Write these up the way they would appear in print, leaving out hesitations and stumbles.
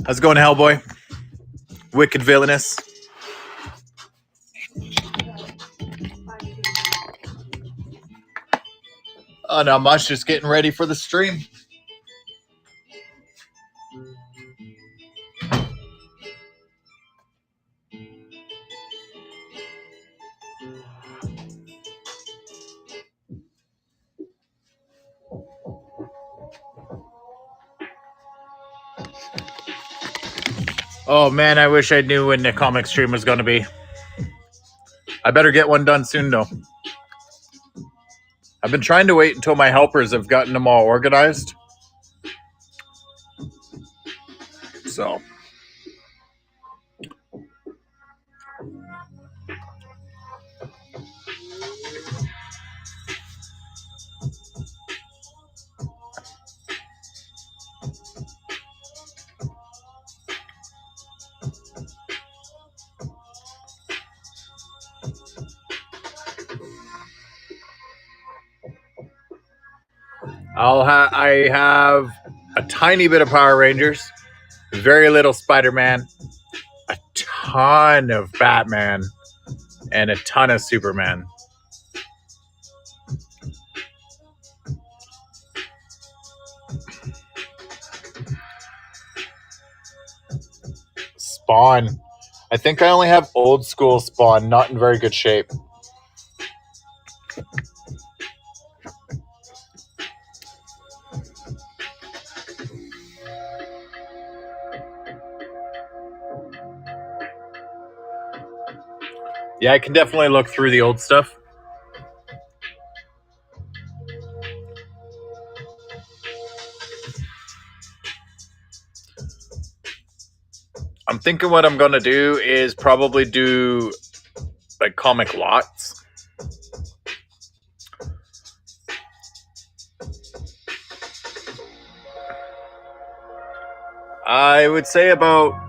How's it going, Hellboy? Wicked Villainous. Oh, not much. Just getting ready for the stream. Oh man, I wish I knew when the comic stream was going to be. I better get one done soon, though. I've been trying to wait until my helpers have gotten them all organized. So. I have a tiny bit of Power Rangers, very little Spider-Man, a ton of Batman, and a ton of Superman. Spawn. I think I only have old school Spawn, not in very good shape. Yeah, I can definitely look through the old stuff. I'm thinking what I'm going to do is probably do like comic lots. I would say about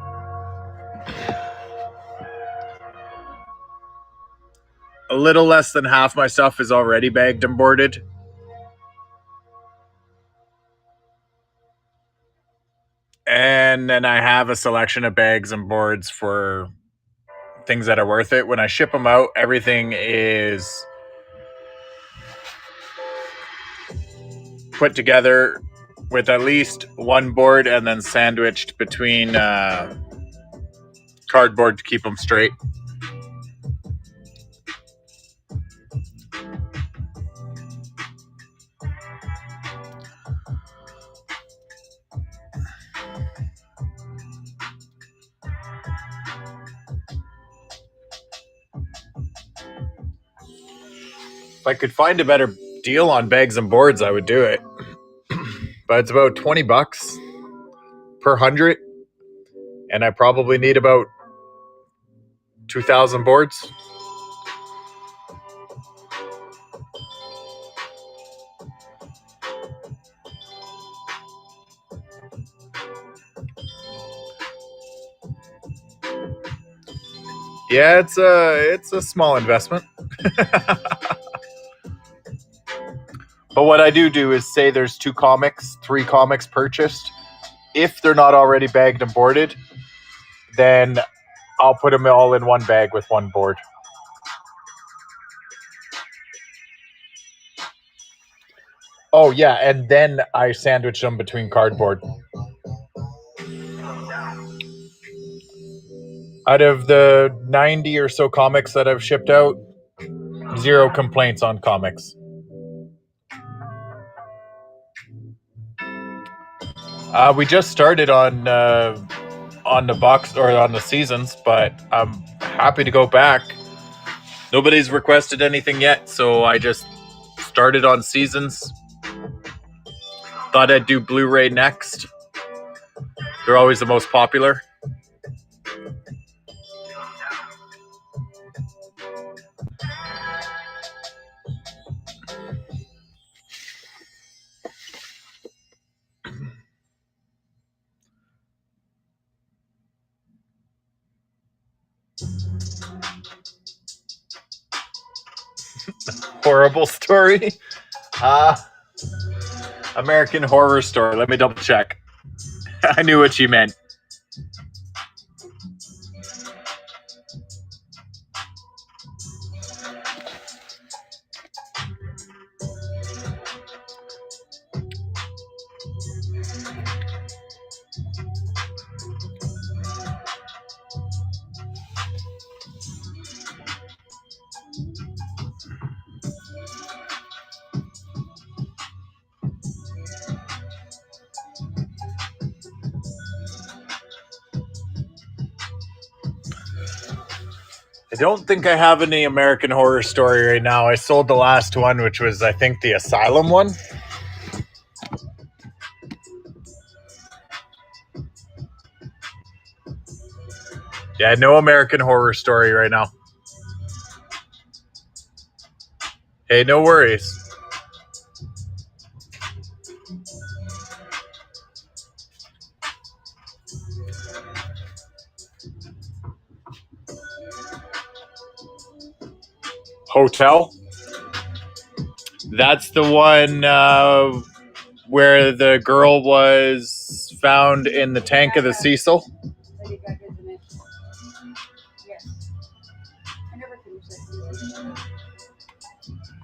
a little less than half my stuff is already bagged and boarded. And then I have a selection of bags and boards for things that are worth it. When I ship them out, everything is put together with at least one board and then sandwiched between cardboard to keep them straight. If I could find a better deal on bags and boards, I would do it. But it's about $20 per 100, and I probably need about 2,000 boards. Yeah, it's a small investment. But what I do is say there's 3 comics purchased. If they're not already bagged and boarded, then I'll put them all in one bag with one board. Oh, yeah, and then I sandwich them between cardboard. Out of the 90 or so comics that I've shipped out, 0 complaints on comics. We just started on the box or on the seasons, but I'm happy to go back. Nobody's requested anything yet, so I just started on seasons. Thought I'd do Blu-ray next. They're always the most popular. Horrible Story. American Horror Story. Let me double check. I knew what you meant. I don't think I have any American Horror Story right now. I sold the last one, which was, I think, the Asylum one. Yeah, no American Horror Story right now. Hey, no worries. Hotel? That's the one where the girl was found in the tank of the Cecil?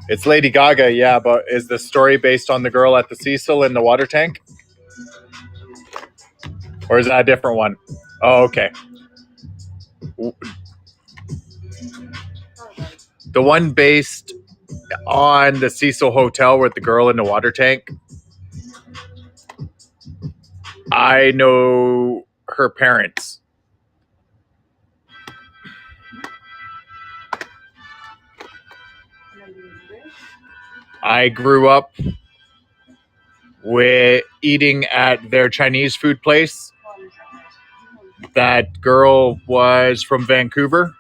It's Lady Gaga, yeah, but is the story based on the girl at the Cecil in the water tank? Or is that a different one? Oh, okay. The one based on the Cecil Hotel with the girl in the water tank, I know her parents. I grew up with eating at their Chinese food place. That girl was from Vancouver.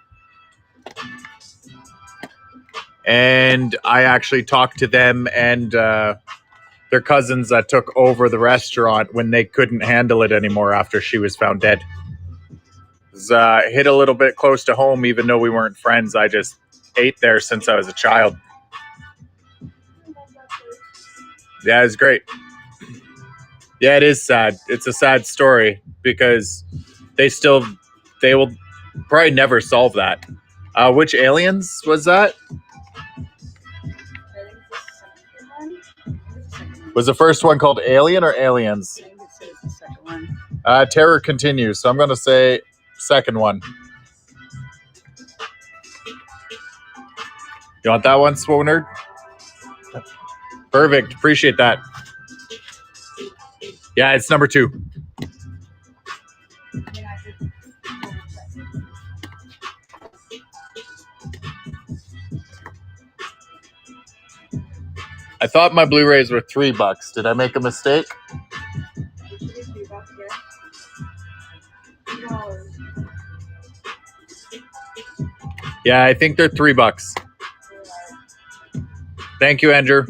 And I actually talked to them and their cousins that took over the restaurant when they couldn't handle it anymore after she was found dead. It was, hit a little bit close to home, even though we weren't friends. I just ate there since I was a child. Yeah, it was great. Yeah, it is sad. It's a sad story because they will probably never solve that. Which aliens was that? Was the first one called Alien or Aliens? I think it's the second one. Terror Continues. So I'm going to say second one. You want that one, Swoonerd? Perfect. Appreciate that. Yeah, it's number 2. I thought my Blu-rays were $3. Did I make a mistake? Yeah, I think they're $3. Thank you, Andrew.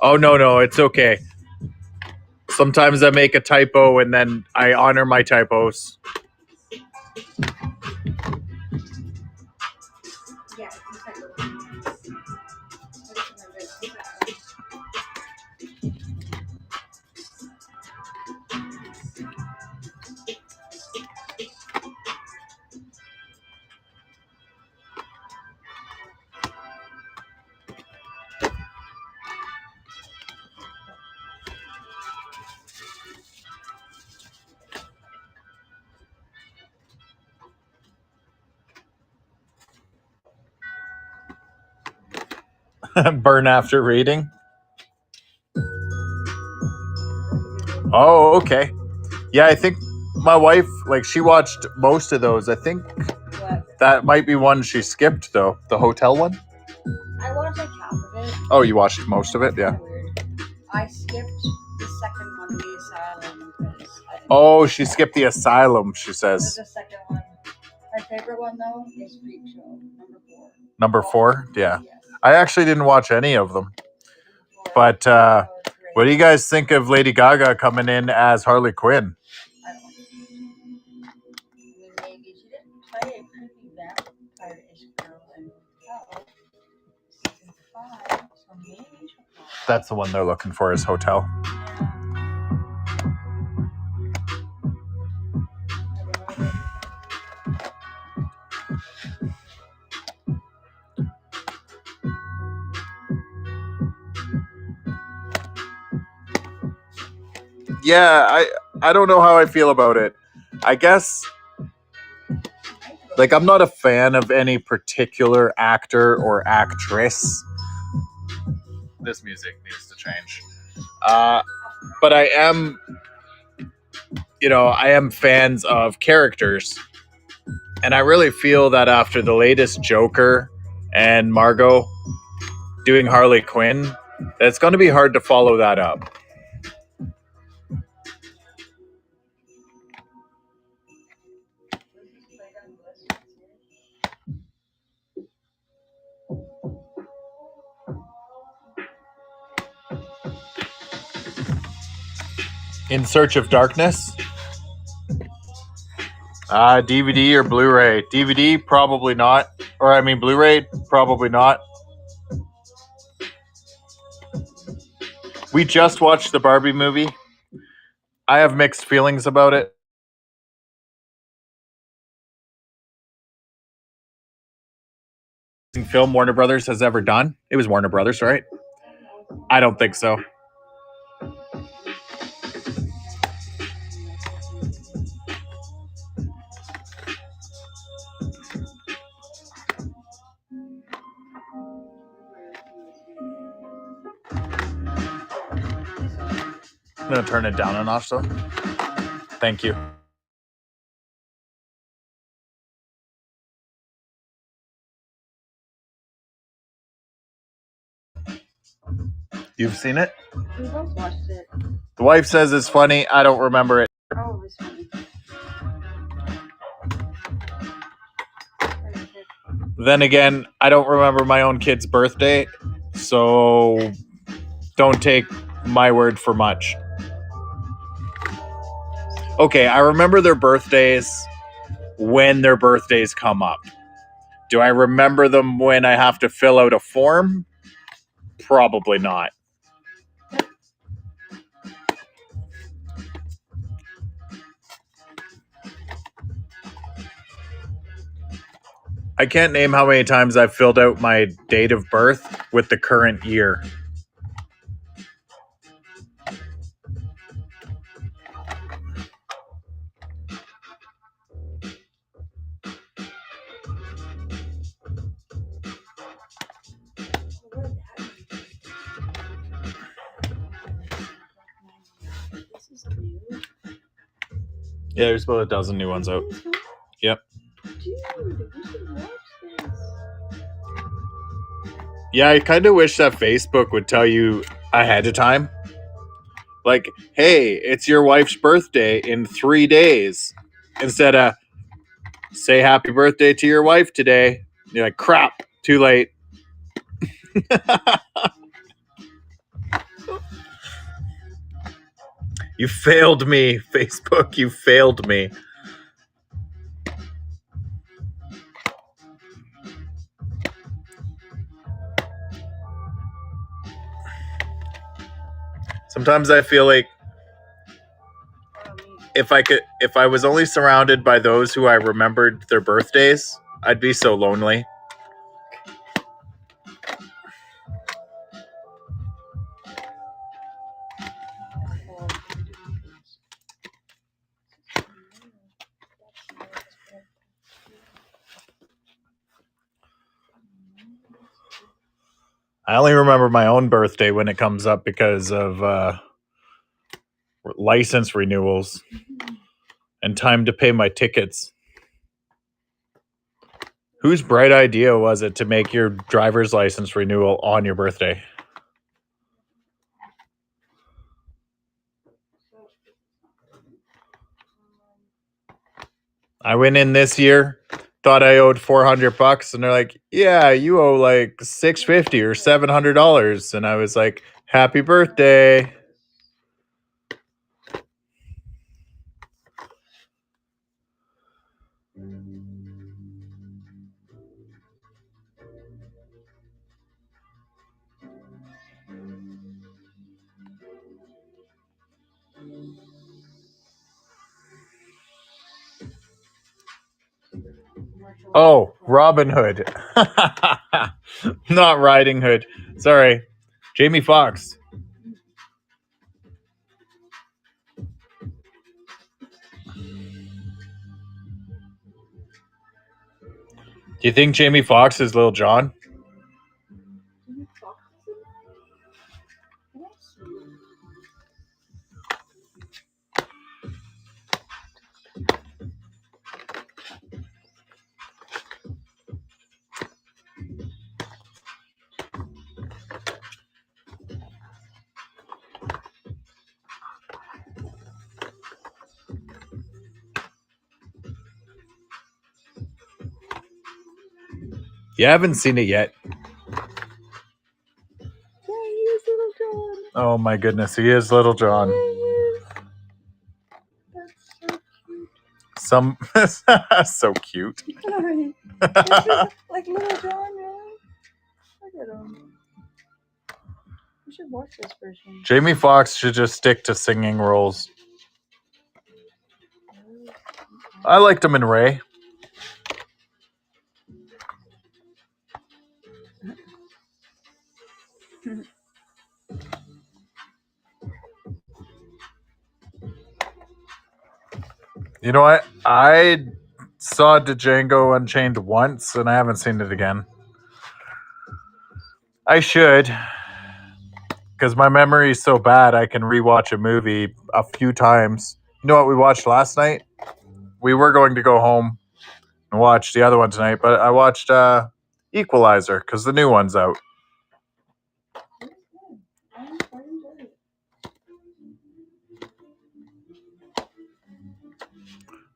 Oh, no, it's okay. Sometimes I make a typo and then I honor my typos. Burn after reading. Oh, okay. Yeah, I think my wife, she watched most of those. I think that might be one she skipped, though. The hotel one? I watched half of it. Oh, you watched most of it? Yeah. I skipped the second one, the Asylum. Oh, she skipped the Asylum, she says. The second one. My favorite one, though, is Freak Show, number 4. Number 4? Yeah. Yes. I actually didn't watch any of them. But what do you guys think of Lady Gaga coming in as Harley Quinn? I don't know. Maybe she didn't play a creepy vampire-ish girl in Hotel season 5, so maybe she'll play. That's the one they're looking for, is Hotel. Yeah, I don't know how I feel about it. I guess, I'm not a fan of any particular actor or actress. This music needs to change. But I am, I am fans of characters. And I really feel that after the latest Joker and Margot doing Harley Quinn, that it's going to be hard to follow that up. In Search of Darkness? DVD or Blu-ray? DVD, probably not. Or, I mean, Blu-ray, probably not. We just watched the Barbie movie. I have mixed feelings about it. Film Warner Brothers has ever done. It was Warner Brothers, right? I don't think so. I'm going to turn it down a notch, though. Thank you. You've seen it? We both watched it. The wife says it's funny. I don't remember it. Oh, it was funny. Then again, I don't remember my own kid's birthday, so don't take my word for much. Okay, I remember their birthdays when their birthdays come up. Do I remember them when I have to fill out a form? Probably not. I can't name how many times I've filled out my date of birth with the current year. This is new. Yeah, there's about a dozen new ones out. Yep. Dude, we should watch this. Yeah, I kind of wish that Facebook would tell you ahead of time. Like, hey, it's your wife's birthday in 3 days. Instead of, say happy birthday to your wife today. You're like, crap, too late. You failed me, Facebook. You failed me. Sometimes I feel like if I was only surrounded by those who I remembered their birthdays, I'd be so lonely. I only remember my own birthday when it comes up because of license renewals and time to pay my tickets. Whose bright idea was it to make your driver's license renewal on your birthday? I went in this year, thought I owed $400, and they're like, "Yeah, you owe like $650 or $700," and I was like, "Happy birthday!" Oh, Robin Hood. Not Riding Hood. Sorry. Jamie Foxx. Do you think Jamie Foxx is Lil Jon? You haven't seen it yet. Yeah, he is Little John. Oh my goodness, he is Little John. Yeah, he is. That's Some so cute. so cute. Sorry. This is like Little John, really? Look at him. You should watch this version. Jamie Foxx should just stick to singing roles. I liked him in Ray. You know what? I saw Django Unchained once, and I haven't seen it again. I should, because my memory is so bad. I can rewatch a movie a few times. You know what we watched last night? We were going to go home and watch the other one tonight, but I watched Equalizer because the new one's out. It's good. I enjoyed it.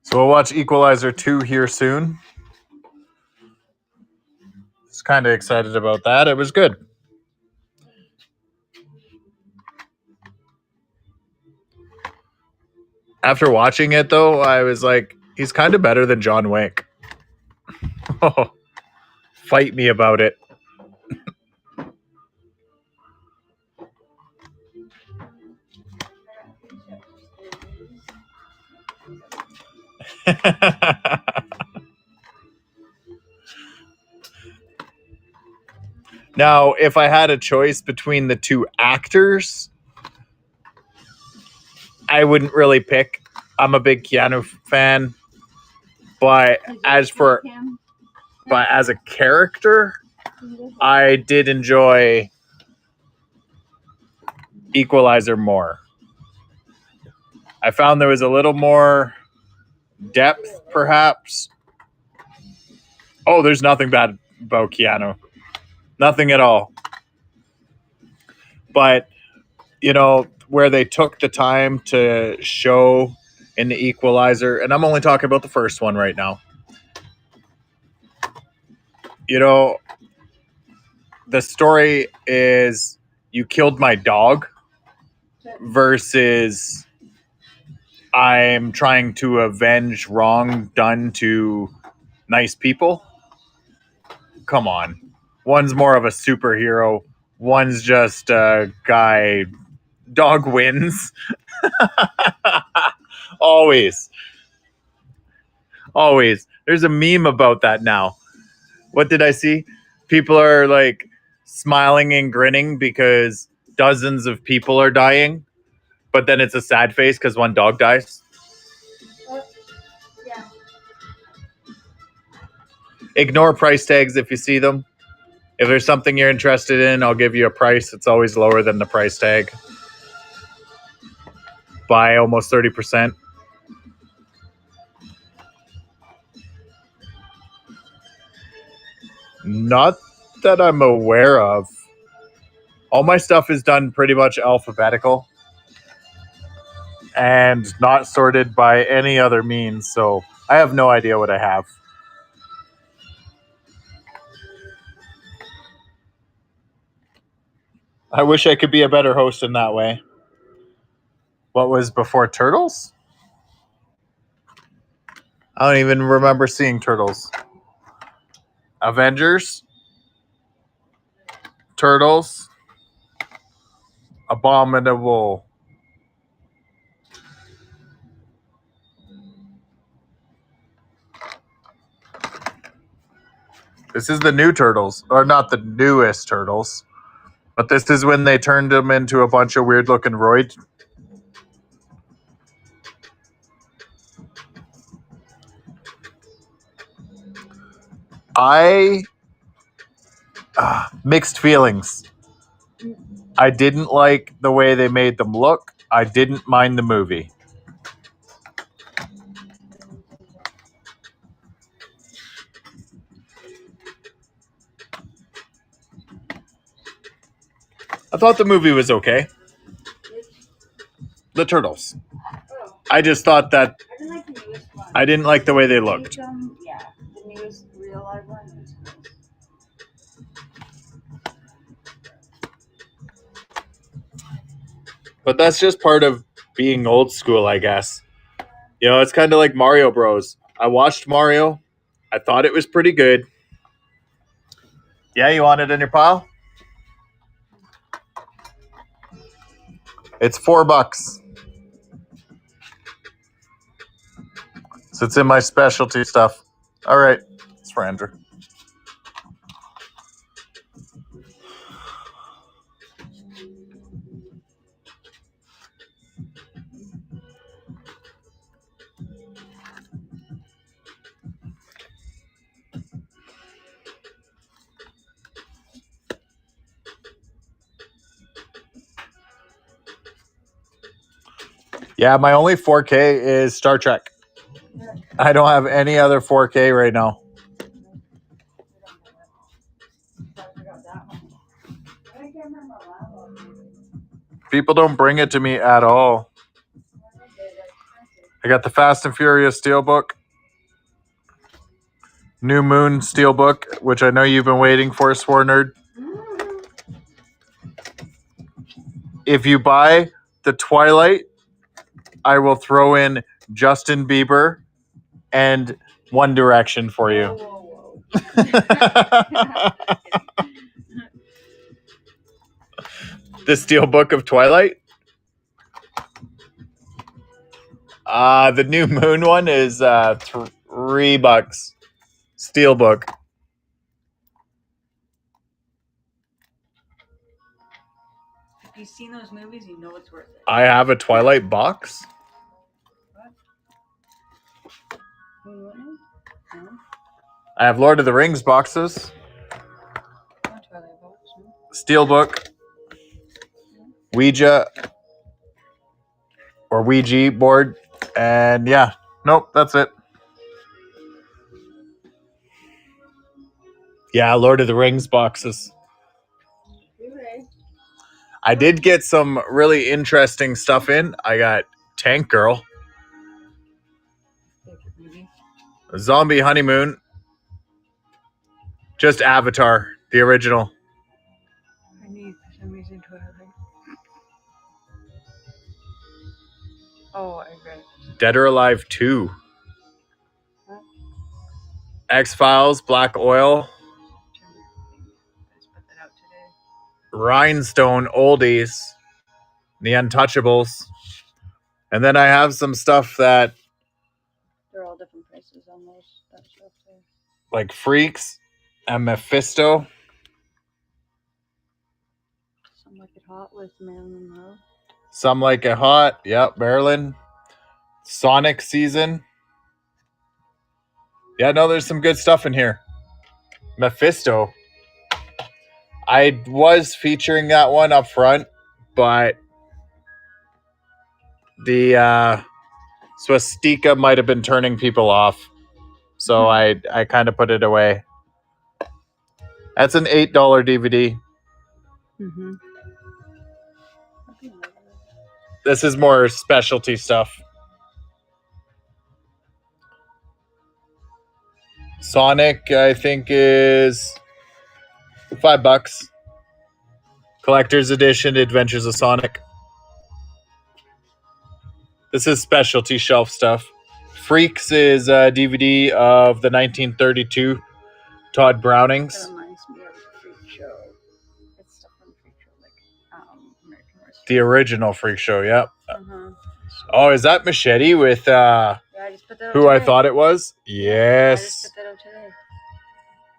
So we'll watch Equalizer 2 here soon. Just kind of excited about that. It was good. After watching it, though, I was like, he's kind of better than John Wick. Oh, fight me about it. Now, if I had a choice between the two actors, I wouldn't really pick. I'm a big Keanu fan, but as a character, I did enjoy Equalizer more. I found there was a little more depth, perhaps. Oh, there's nothing bad about Keanu. Nothing at all. But, you know, where they took the time to show in the Equalizer, and I'm only talking about the first one right now. You know, the story is you killed my dog versus I'm trying to avenge wrong done to nice people. Come on. One's more of a superhero. One's just a guy. Dog wins. Always. Always. There's a meme about that now. What did I see? People are like smiling and grinning because dozens of people are dying, but then it's a sad face because one dog dies. Yeah. Ignore price tags if you see them. If there's something you're interested in, I'll give you a price. It's always lower than the price tag by almost 30%. Not that I'm aware of. All my stuff is done pretty much alphabetical and not sorted by any other means, so I have no idea what I have. I wish I could be a better host in that way. What was before Turtles? I don't even remember seeing Turtles. Avengers, Turtles, Abominable. This is the new Turtles, or not the newest Turtles, but this is when they turned them into a bunch of weird looking roids. Mixed feelings. I didn't like the way they made them look. I didn't mind the movie. I thought the movie was okay. The Turtles. Oh, I just thought that I didn't like the newest one. I didn't like the way they looked. Yeah, the newest real life one is cool. But that's just part of being old school, I guess. You know, it's kind of like Mario Bros. I watched Mario. I thought it was pretty good. Yeah, you want it in your pile? It's $4. So it's in my specialty stuff. All right. It's for Andrew. Yeah, my only 4K is Star Trek. I don't have any other 4K right now. People don't bring it to me at all. I got the Fast and Furious Steelbook. New Moon Steelbook, which I know you've been waiting for, Swore Nerd. If you buy the Twilight, I will throw in Justin Bieber and One Direction for you. Whoa. The Steelbook of Twilight. The New Moon one is $3. Steelbook. If you've seen those movies, you know it's worth it. I have a Twilight box. No? I have Lord of the Rings boxes. Not Twilight Box, no? Steelbook. Ouija or Ouija board. And yeah, nope, that's it. Yeah, Lord of the Rings boxes. Hooray. I did get some really interesting stuff in. I got Tank Girl, Favorite movie? Zombie Honeymoon, just Avatar, the original. I need for some reason Twilight. Oh, I read it. Dead or Alive 2. Huh? X-Files, Black Oil, I just put that out today. Rhinestone Oldies, The Untouchables. And then I have some stuff that, They're all different prices on those. That stuff too. like Freaks and Mephisto. Some Like It Hot with Marilyn Monroe. Some Like It Hot. Yep, Maryland. Sonic Season. Yeah, no, there's some good stuff in here. Mephisto. I was featuring that one up front, but the swastika might have been turning people off. So I kind of put it away. That's an $8 DVD. Mm-hmm. This is more specialty stuff. Sonic, I think, is $5. Collector's Edition, Adventures of Sonic. This is specialty shelf stuff. Freaks is a DVD of the 1932 Todd That Brownings. reminds me of the Freak Show. It's stuff from Freak Show, like American Horror Story. The original Freak Show, yep. Uh-huh. Oh, is that Machete with Yeah, I just put that out who I today. thought it was? I just Yes. put that out today.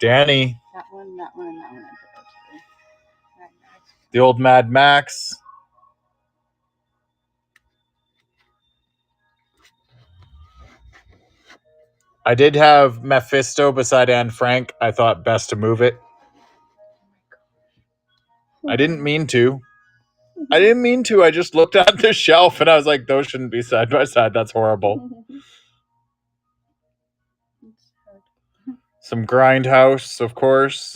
Danny. That one, and that one, and that one I put out today. Mad Max. The old Mad Max. I did have Mephisto beside Anne Frank. I thought best to move it. I didn't mean to. I just looked at the shelf and I was like, those shouldn't be side by side. That's horrible. It's sad. Some Grindhouse, of course.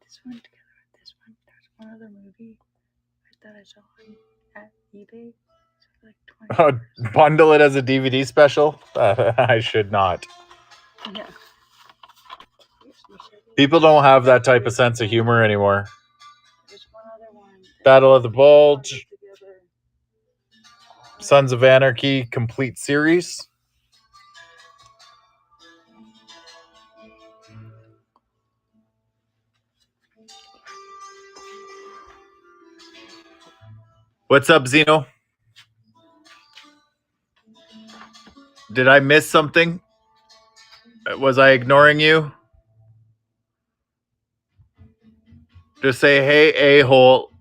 This one together with this one. There's one other movie that I saw at eBay. It's for like $20. Oh, bundle it as a DVD special? I should not. Yeah. People don't have that type of sense of humor anymore. There's one other one. Battle of the Bulge. Sons of Anarchy complete series. What's up, Zeno? Did I miss something? Was I ignoring you? Just say, hey, a-hole.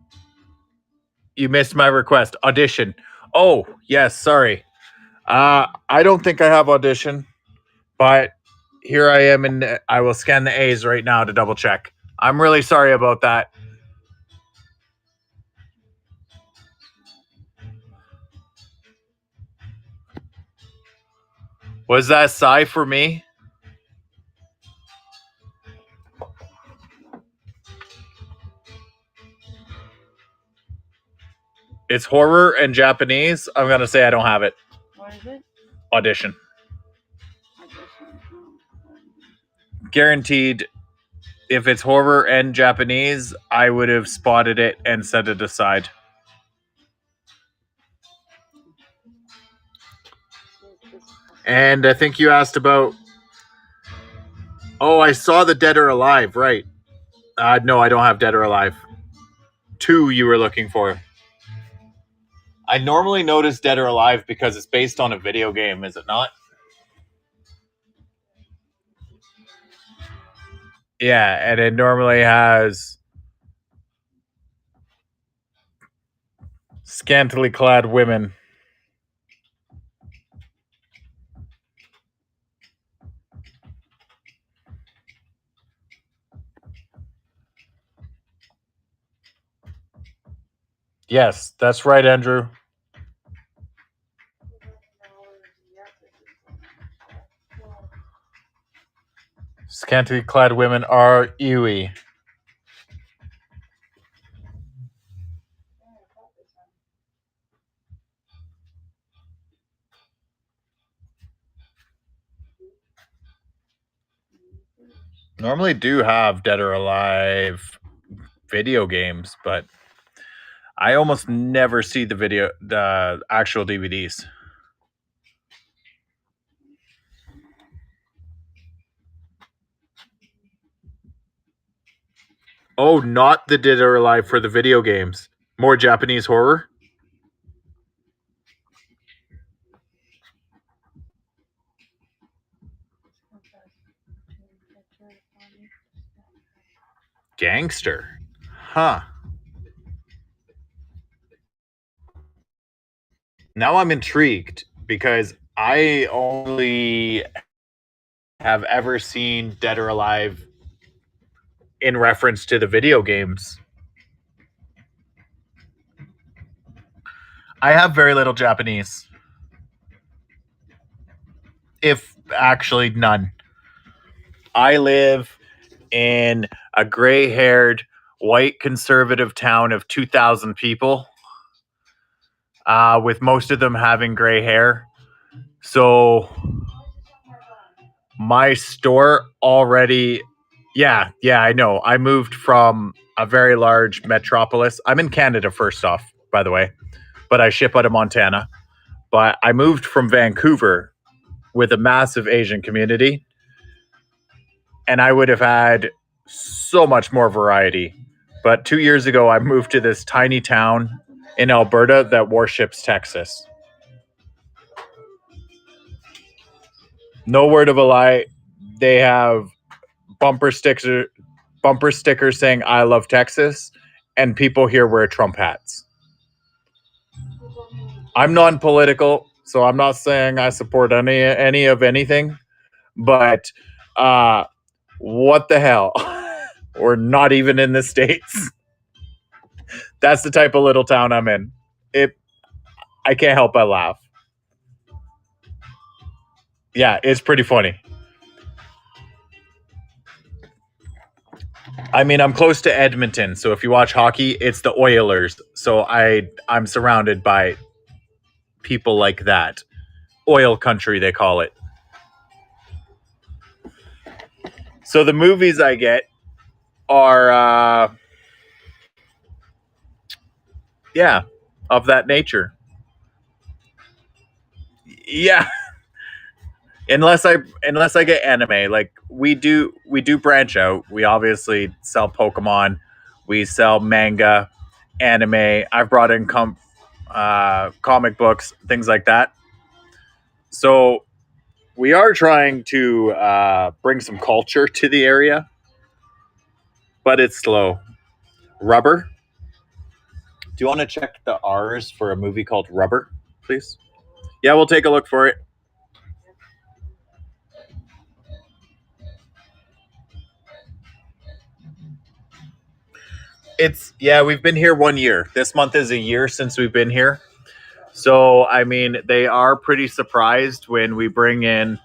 You missed my request. Audition. Oh, yes, sorry. I don't think I have audition, but here I am, and I will scan the A's right now to double check. I'm really sorry about that. Was that sigh for me? It's horror and Japanese. I'm going to say I don't have it. What is it? Audition. Guaranteed, if it's horror and Japanese, I would have spotted it and set it aside. And I think you asked about... Oh, I saw the Dead or Alive, right. No, I don't have Dead or Alive. 2 you were looking for. I normally notice Dead or Alive because it's based on a video game, is it not? Yeah, and it normally has scantily clad women. Yes, that's right, Andrew. Scantily clad women are Yui. Normally do have Dead or Alive video games, but I almost never see the actual DVDs. Oh, not the Dead or Alive for the video games. More Japanese horror? Gangster. Huh. Now I'm intrigued because I only have ever seen Dead or Alive in reference to the video games. I have very little Japanese. If actually none. I live in a gray-haired, white conservative town of 2,000 people, with most of them having gray hair. So my store already... Yeah, I know. I moved from a very large metropolis. I'm in Canada, first off, by the way, but I ship out of Montana. But I moved from Vancouver with a massive Asian community, and I would have had so much more variety. But 2 years ago, I moved to this tiny town in Alberta that worships Texas. No word of a lie. They have bumper stickers saying "I love Texas," and people here wear Trump hats. I'm non-political, so I'm not saying I support any of anything, but what the hell? We're not even in the States. That's the type of little town I'm in. I can't help but laugh. Yeah, it's pretty funny. I mean, I'm close to Edmonton, so if you watch hockey, it's the Oilers. So I'm surrounded by people like that. Oil country, they call it. So the movies I get are, of that nature. Yeah, unless I get anime, like we do branch out. We obviously sell Pokemon, we sell manga, anime. I've brought in comic books, things like that. So we are trying to bring some culture to the area, but it's slow. Rubber. Do you want to check the R's for a movie called Rubber, please? Yeah, we'll take a look for it. We've been here 1 year. This month is a year since we've been here. So I mean, they are pretty surprised when we bring in,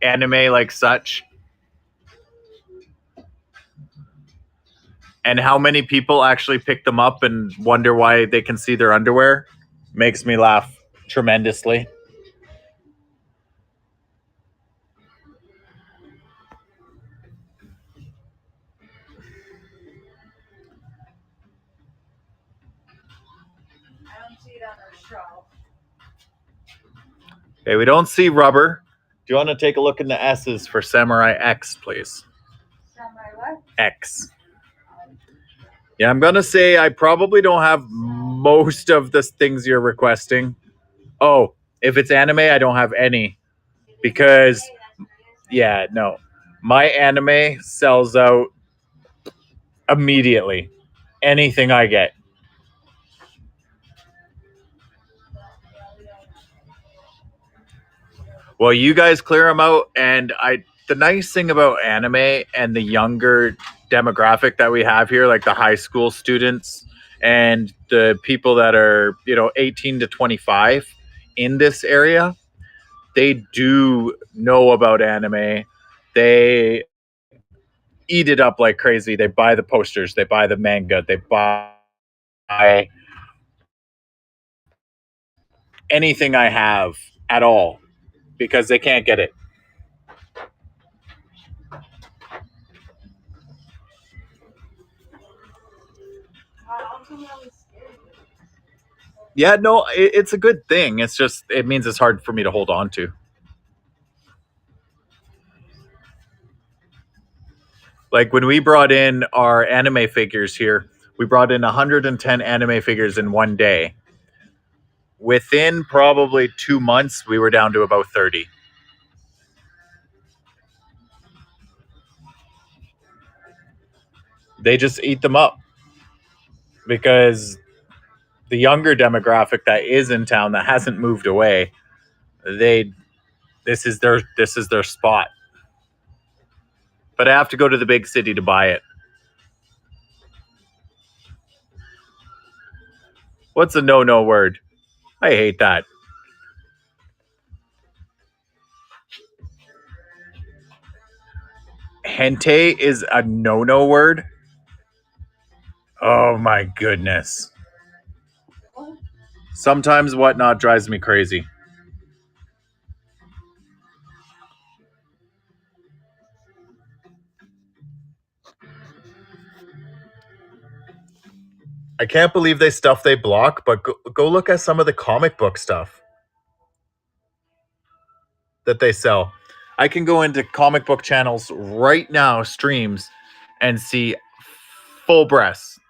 anime like such. And how many people actually pick them up and wonder why they can see their underwear makes me laugh tremendously. I don't see it on our shelf. Okay, we don't see Rubber. Do you want to take a look in the S's for Samurai X, please? Samurai what? X. Yeah, I'm gonna say I probably don't have most of the things you're requesting. Oh, if it's anime, I don't have any because no, my anime sells out immediately. Anything I get. Well, you guys clear them out, and the nice thing about anime and the younger demographic that we have here, like the high school students and the people that are 18 to 25 in this area, they do know about anime. They eat it up like crazy. They buy the posters, they buy the manga, they buy anything I have at all because they can't get it. Yeah, no, it's a good thing. It's just, it means it's hard for me to hold on to. Like when we brought in our anime figures here, we brought in 110 anime figures in one day. Within probably 2 months, we were down to about 30. They just eat them up because the younger demographic that is in town that hasn't moved away, this is their spot. But I have to go to the big city to buy it. What's a no word? I hate that. Hente is a no word? Oh my goodness. Sometimes Whatnot drives me crazy. I can't believe they block, but go look at some of the comic book stuff that they sell. I can go into comic book channels right now, streams, and see full breasts.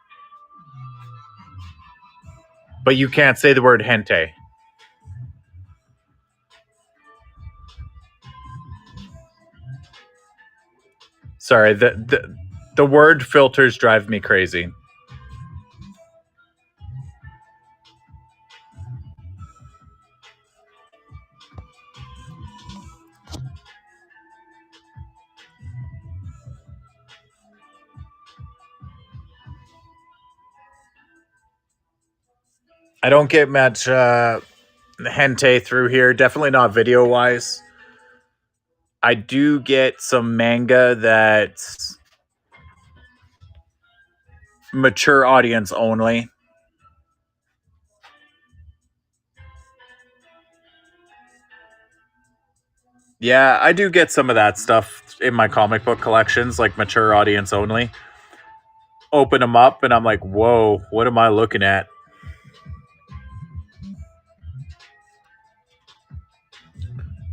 But you can't say the word hente. Sorry, the word filters drive me crazy. I don't get much hente through here. Definitely not video wise. I do get some manga that's mature audience only. Yeah, I do get some of that stuff in my comic book collections, like mature audience only. Open them up, and I'm like, whoa, what am I looking at?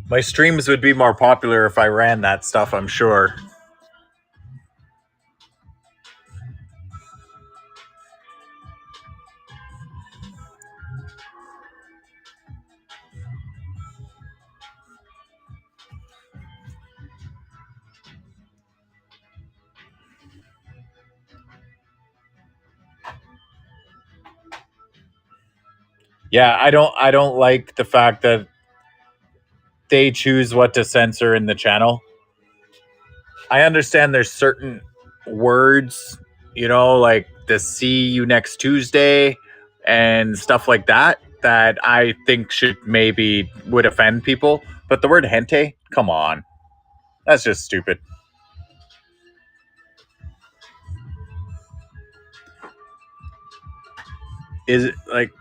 My streams would be more popular if I ran that stuff, I'm sure. Yeah, I don't like the fact that they choose what to censor in the channel. I understand there's certain words, like the see you next Tuesday and stuff like that I think would offend people. But the word hentai, come on. That's just stupid. Is it like,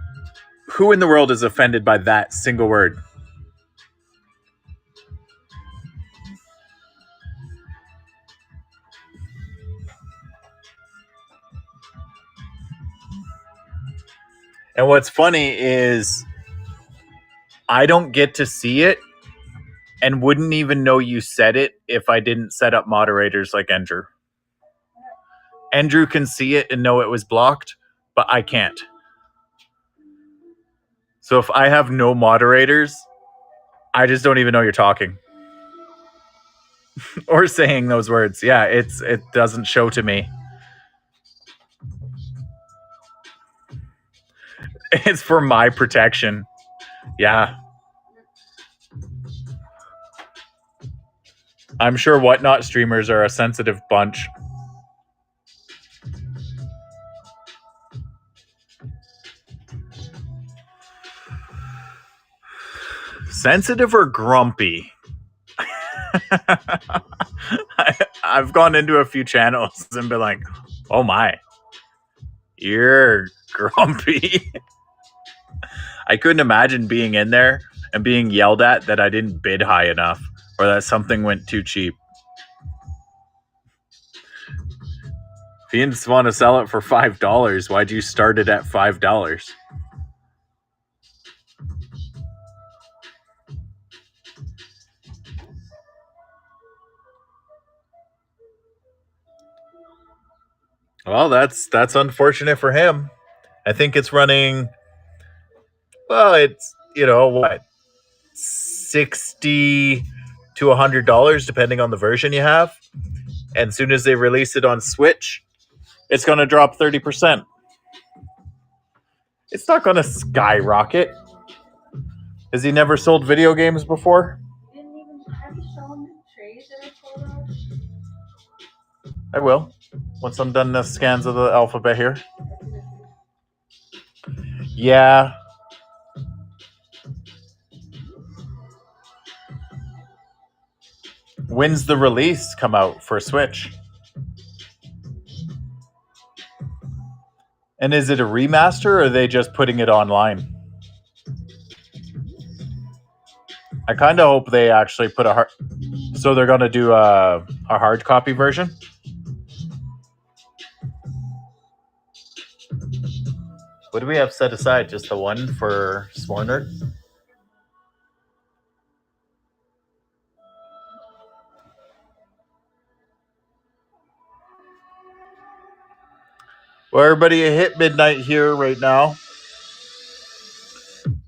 who in the world is offended by that single word? And what's funny is I don't get to see it and wouldn't even know you said it if I didn't set up moderators like Andrew. Andrew can see it and know it was blocked, but I can't. So if I have no moderators, I just don't even know you're talking or saying those words. Yeah, it doesn't show to me. It's for my protection. Yeah. I'm sure Whatnot streamers are a sensitive bunch. Sensitive or grumpy? I've gone into a few channels and been like, oh my, you're grumpy. I couldn't imagine being in there and being yelled at that I didn't bid high enough or that something went too cheap. If you just want to sell it for $5, why'd you start it at $5? Well, that's unfortunate for him. I think it's running, well, it's, what, $60 to $100 depending on the version you have. And as soon as they release it on Switch, it's going to drop 30%. It's not going to skyrocket. Has he never sold video games before? Didn't even have you shown the trays that I pulled out? I will. Once I'm done the scans of the alphabet here. Yeah. When's the release come out for Switch? And is it a remaster or are they just putting it online? I kind of hope they actually put so they're going to do a hard copy version. What do we have set aside? Just the one for Swornerd? Well, everybody hit midnight here right now.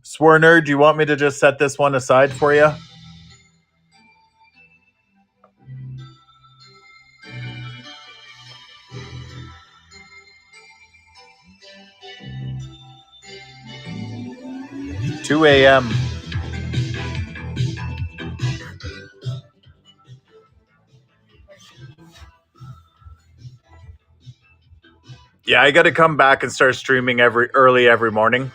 Swornerd, do you want me to just set this one aside for you? $2 a.m. Yeah, I got to come back and start streaming early every morning.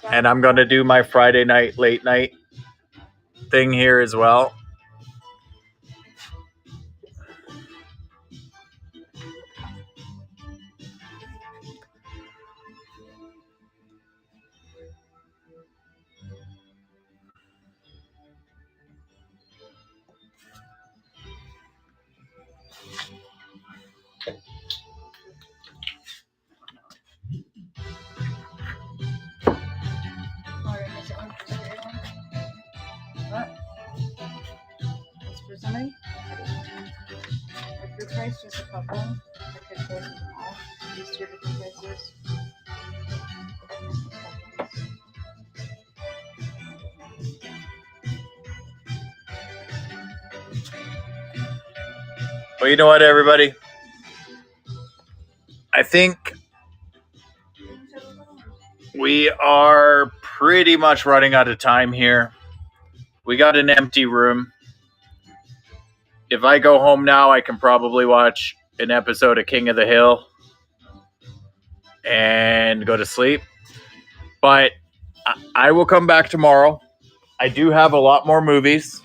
And I'm going to do my Friday night, late night thing here as well. for somebody? Like your price, just a couple. I could go to them all. These two different prices. Well, you know what, everybody? I think we are pretty much running out of time here. We got an empty room. If I go home now, I can probably watch an episode of King of the Hill and go to sleep. But I will come back tomorrow. I do have a lot more movies.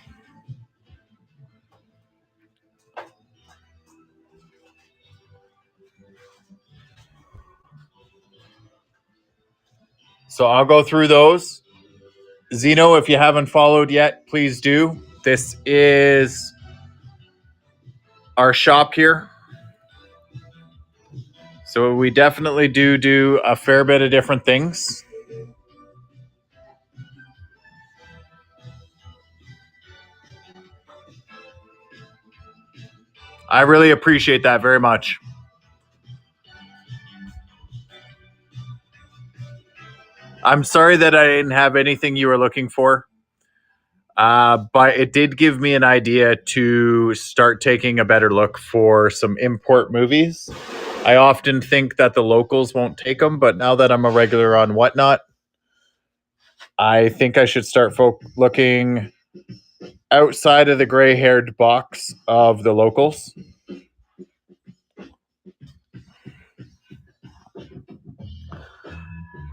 So I'll go through those. Zeno, if you haven't followed yet, please do. This is our shop here. So we definitely do a fair bit of different things. I really appreciate that very much. I'm sorry that I didn't have anything you were looking for. But it did give me an idea to start taking a better look for some import movies. I often think that the locals won't take them, but now that I'm a regular on Whatnot, I think I should start looking outside of the gray-haired box of the locals.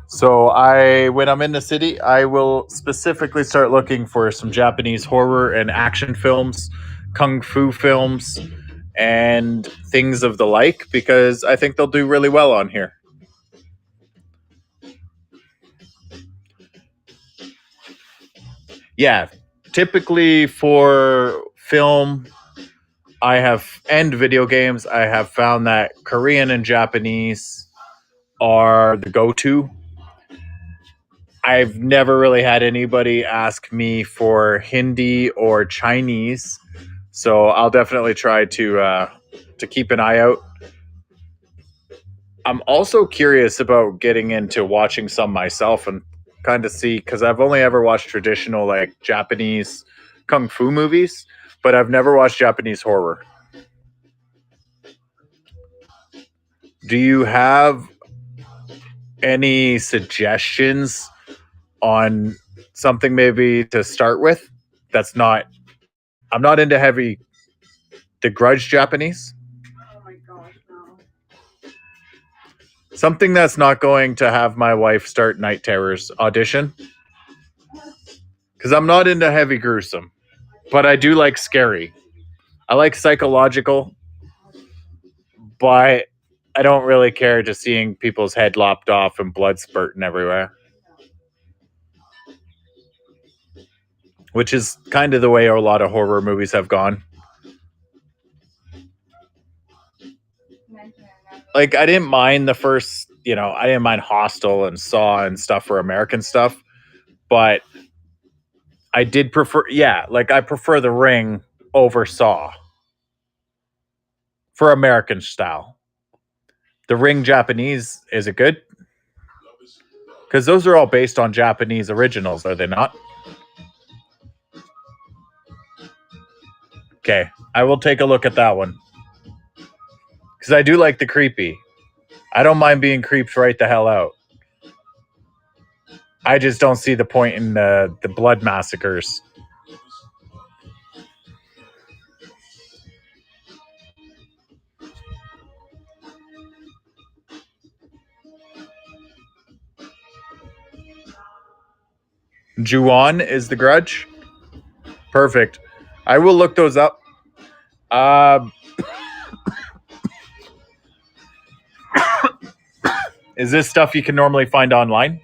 So when I'm in the city, I will specifically start looking for some Japanese horror and action films, kung fu films, and things of the like, because I think they'll do really well on here. Yeah, typically for film, and video games, I have found that Korean and Japanese are the go-to. I've never really had anybody ask me for Hindi or Chinese, so I'll definitely try to keep an eye out. I'm also curious about getting into watching some myself and kind of see, because I've only ever watched traditional like Japanese kung fu movies, but I've never watched Japanese horror. Do you have any suggestions on something maybe to start with? I'm not into heavy The Grudge Japanese. Oh my gosh, no. Something that's not going to have my wife start Night Terrors audition. Because I'm not into heavy gruesome, but I do like scary. I like psychological, but I don't really care just seeing people's head lopped off and blood spurting everywhere. Which is kind of the way a lot of horror movies have gone. Like, I didn't mind the first, I didn't mind Hostel and Saw and stuff for American stuff, but I did prefer, I prefer The Ring over Saw for American style. The Ring Japanese, is it good? Because those are all based on Japanese originals, are they not? Okay, I will take a look at that one. Because I do like the creepy. I don't mind being creeped right the hell out. I just don't see the point in the blood massacres. Ju-on is The Grudge? Perfect. I will look those up. Is this stuff you can normally find online?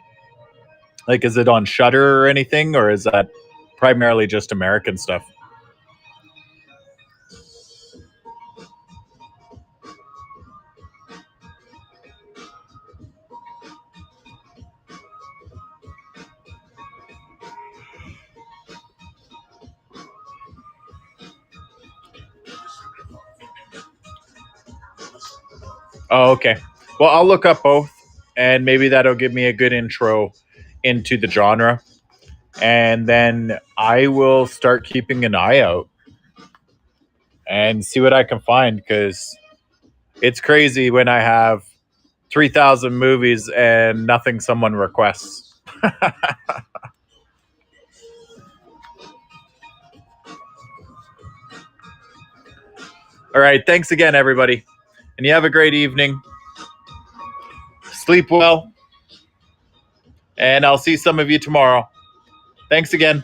Like, is it on Shudder or anything? Or is that primarily just American stuff? Oh, okay. Well, I'll look up both, and maybe that'll give me a good intro into the genre. And then I will start keeping an eye out and see what I can find, because it's crazy when I have 3,000 movies and nothing someone requests. All right. Thanks again, everybody. And you have a great evening. Sleep well. And I'll see some of you tomorrow. Thanks again.